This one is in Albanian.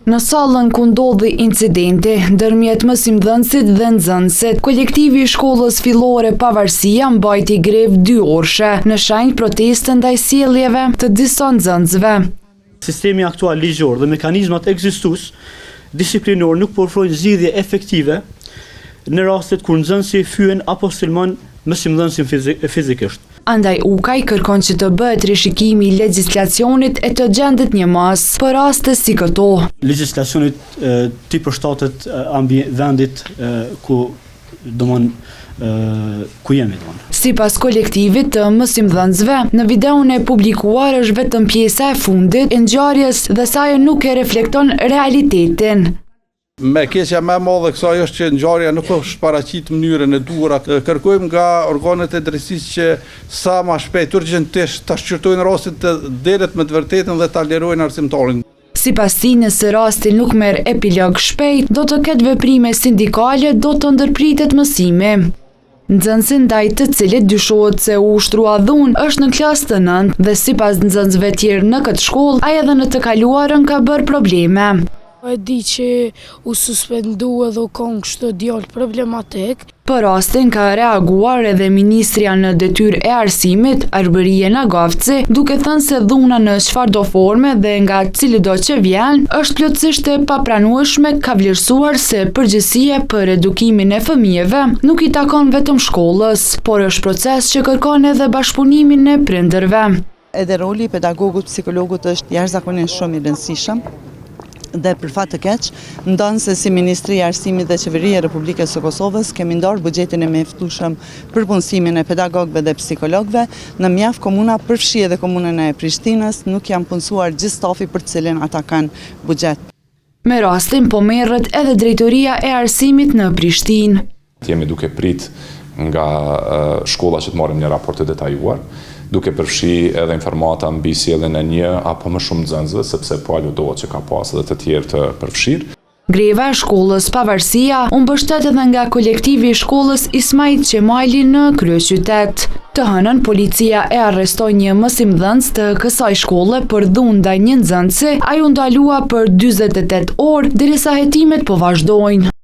Në sallën ku ndodhi incidenti, ndërmjet mësimdhënësit dhe nxënësit, kolektivi i shkollës fillore Pavarësia mbajti grevë 2 orëshe në shenjë proteste ndaj sjelljeve të disa nxënësve. Sistemi aktual ligjor dhe mekanizmat ekzistues disiplinor nuk po ofrojnë zgjidhje efektive në rastet kur nxënësi fyen apo sulmon mësimdhënësin fizikisht. Andaj UKAI kërkon që të bëhet rishikimi i legjislacionit e të gjendet një masë për raste si këto. Legjislacioni ti përshtatet vendit ku ku jemi. Sipas kolektivit të mësimdhënësve, në videon e publikuar është vetëm pjesa e fundit e ngjarjes dhe sa ajo nuk e reflekton realitetin. Me keqja më e madhe kësaj është që ngjarja nuk është paraqit në mënyrën e duhur. Kërkojmë nga organet e drejtësisë që sa më shpejt urgjentisht ta shqyrtojnë rastin të deret me të vërtetën dhe ta lirojnë arsimtarin. Sipas tij, nëse rasti nuk merr epilog shpejt, do të ketë veprime sindikale, do të ndërpritet mësimi. Nxënësi ndaj të cilit dyshohet se u ushtrua dhunë është në klasë të 9 dhe sipas nxënësve tjerë në këtë shkollë, ai edhe në të kaluarën ka bërë probleme. E di që u suspendua dhe u konë kështë djallë problematik. Për rastin ka reaguar edhe ministrja në detyrë e arsimit, Arbërie Nagavci, duke thënë se dhuna në çfarëdo forme dhe nga cilido që vjen, është plotësisht e papranueshme, ka vlerësuar se përgjegjësia për edukimin e fëmijëve nuk i takon vetëm shkollës, por është proces që kërkon edhe bashkëpunimin e prindërve. Edhe roli i pedagogut, psikologut është jashtëzakonisht shumë i rëndësishëm. Dhe për fat të keq, ndonë se si Ministri i Arsimit dhe Qeveria e Republikës së Kosovës kemi ndarë buxhetin e mjaftueshëm për punësimin e pedagogëve dhe psikologëve, në mjaft komuna përfshi edhe komunën e Prishtinës nuk janë punësuar gjithë stafi për të cilin ata kanë buxhet. Me rastin po merret edhe Drejtoria e Arsimit në Prishtinë. Jemi duke prit nga shkolla që të marrim një raport të detajuar, duke përfshi edhe informata mbi sjelljen e një apo më shumë nxënësve, sepse po aludohet që ka pas edhe të tjerë të përfshirë. Greva e shkollës Pavarësia u mbështet edhe nga kolektivi i shkollës Ismail Qemali në kryeqytet. Të hënën, policia e arrestoi një mësimdhënës të kësaj shkolle për dhunë ndaj një nxënësi, ai u ndalua për 48 orë derisa hetimet po vazhdojnë.